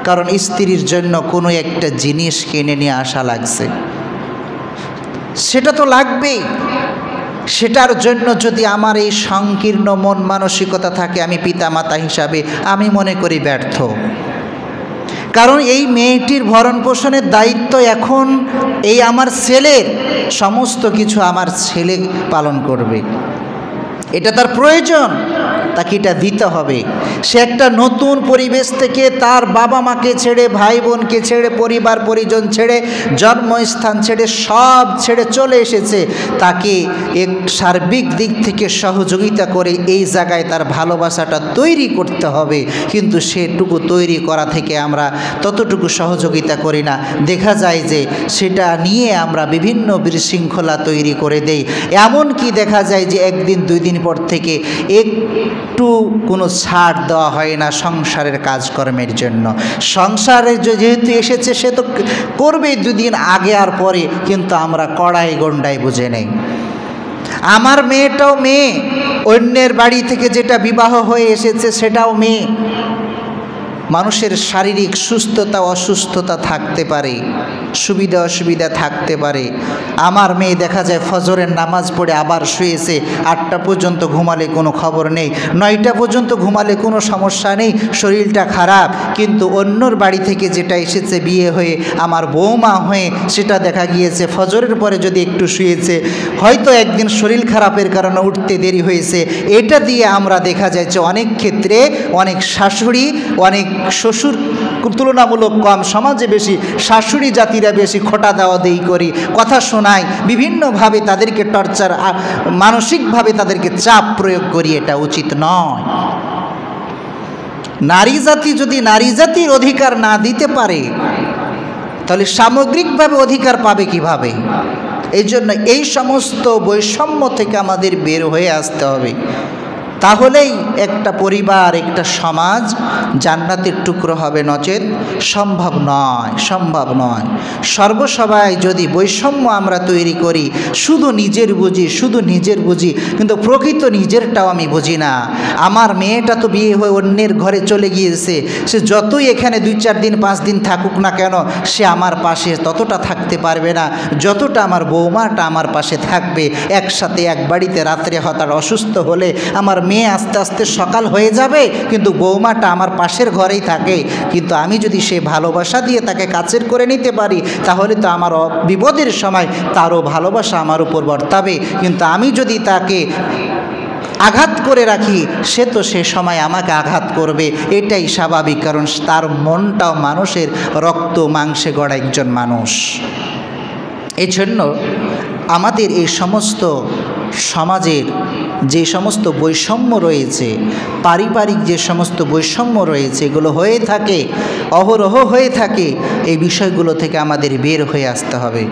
কারণ স্ত্রীর জন্য কোনো একটা জিনিস কিনে নিয়ে আসা লাগছে, সেটা তো লাগবেই। সেটার জন্য যদি আমার এই সংকীর্ণ মন মানসিকতা থাকে, আমি পিতামাতা হিসাবে আমি মনে করি ব্যর্থ। কারণ এই মেয়েটির ভরণ পোষণের দায়িত্ব এখন এই আমার ছেলের, সমস্ত কিছু আমার ছেলে পালন করবে, এটা তার প্রয়োজন, তাকে এটা দিতে হবে। সে একটা নতুন পরিবেশ থেকে তার বাবা মাকে ছেড়ে, ভাই বোনকে ছেড়ে, পরিবার পরিজন ছেড়ে, জন্মস্থান ছেড়ে, সব ছেড়ে চলে এসেছে। তাকে এক সার্বিক দিক থেকে সহযোগিতা করে এই জায়গায় তার ভালোবাসাটা তৈরি করতে হবে, কিন্তু সেটুকু তৈরি করা থেকে আমরা ততটুকু সহযোগিতা করি না। দেখা যায় যে সেটা নিয়ে আমরা বিভিন্ন বিশৃঙ্খলা তৈরি করে দেই। এমনকি দেখা যায় যে একদিন দুই দিন পর থেকে একটু কোনো ছাড় দেওয়া হয় না সংসারের কাজকর্মের জন্য। সংসারে যেহেতু এসেছে সে তো করবেই দুদিন আগে আর পরে, কিন্তু আমরা কড়াই গন্ডাই বুঝে নেই। আমার মেয়েটাও মেয়ে, অন্যের বাড়ি থেকে যেটা বিবাহ হয়ে এসেছে সেটাও মেয়ে। মানুষের শারীরিক সুস্থতা অসুস্থতা থাকতে পারে, সুবিধা অসুবিধা থাকতে পারে। আমার মেয়ে দেখা যায় ফজরের নামাজ পড়ে আবার শুয়েছে, 8টা পর্যন্ত ঘুমালে কোনো খবর নেই, 9টা পর্যন্ত ঘুমালে কোনো সমস্যা নেই, শরীরটা খারাপ। কিন্তু অন্যর বাড়ি থেকে যেটা এসেছে বিয়ে হয়ে আমার বৌমা হয়ে, সেটা দেখা গিয়েছে ফজরের পরে যদি একটু শুয়েছে, হয়তো একদিন শরীর খারাপের কারণে উঠতে দেরি হয়েছে। এটা দিয়ে আমরা দেখা যায় যে অনেক ক্ষেত্রে অনেক শাশুড়ি, অনেক শ্বশুর তুলনামূলক কম, সমাজে বেশি শাশুড়ি জাতিরা বেশি খোটা দেওয়া দেই করি, কথা শোনাই, বিভিন্নভাবে তাদেরকে টর্চার, মানসিকভাবে তাদেরকে চাপ প্রয়োগ করি। এটা উচিত নয়। নারী জাতি যদি নারী জাতির অধিকার না দিতে পারে, তাহলে সামগ্রিকভাবে অধিকার পাবে কিভাবে? এই জন্য এই সমস্ত বৈষম্য থেকে আমাদের বের হয়ে আসতে হবে। তাহলেই একটা পরিবার, একটা সমাজ জান্নাতের টুকরো হবে, নচেত সম্ভব নয়, সম্ভব নয়। সর্বসভায় যদি বৈষম্য আমরা তৈরি করি, শুধু নিজের বুঝি, শুধু নিজের বুঝি, কিন্তু প্রকৃত নিজেরটাও আমি বুঝি না। আমার মেয়েটা তো বিয়ে হয়ে অন্যের ঘরে চলে গিয়েছে, সে যতই এখানে 2-4 দিন 5 দিন থাকুক না কেন, সে আমার পাশে ততটা থাকতে পারবে না যতটা আমার বৌমাটা আমার পাশে থাকবে। একসাথে এক বাড়িতে রাত্রে হঠাৎ অসুস্থ হলে আমার মেয়ে আস্তে আস্তে সকাল হয়ে যাবে, কিন্তু বৌমাটা আমার পাশের ঘরেই থাকে। কিন্তু আমি যদি সে ভালোবাসা দিয়ে তাকে কাছের করে নিতে পারি, তাহলে তো আমার বিপদের সময় তারও ভালোবাসা আমার উপর বর্তাবে। কিন্তু আমি যদি তাকে আঘাত করে রাখি, সে তো সে সময় আমাকে আঘাত করবে, এটাই স্বাভাবিক। কারণ তার মনটাও মানুষের রক্ত মাংসে গড়া একজন মানুষ। এই জন্য আমাদের এই সমস্ত সমাজের যে সমস্ত বৈষম্য রয়েছে, পারিবারিক যে সমস্ত বৈষম্য রয়েছে, এগুলো হয়ে থাকে, অহরহ হয়ে থাকে, এই বিষয়গুলো থেকে আমাদের বের হয়ে আসতে হবে।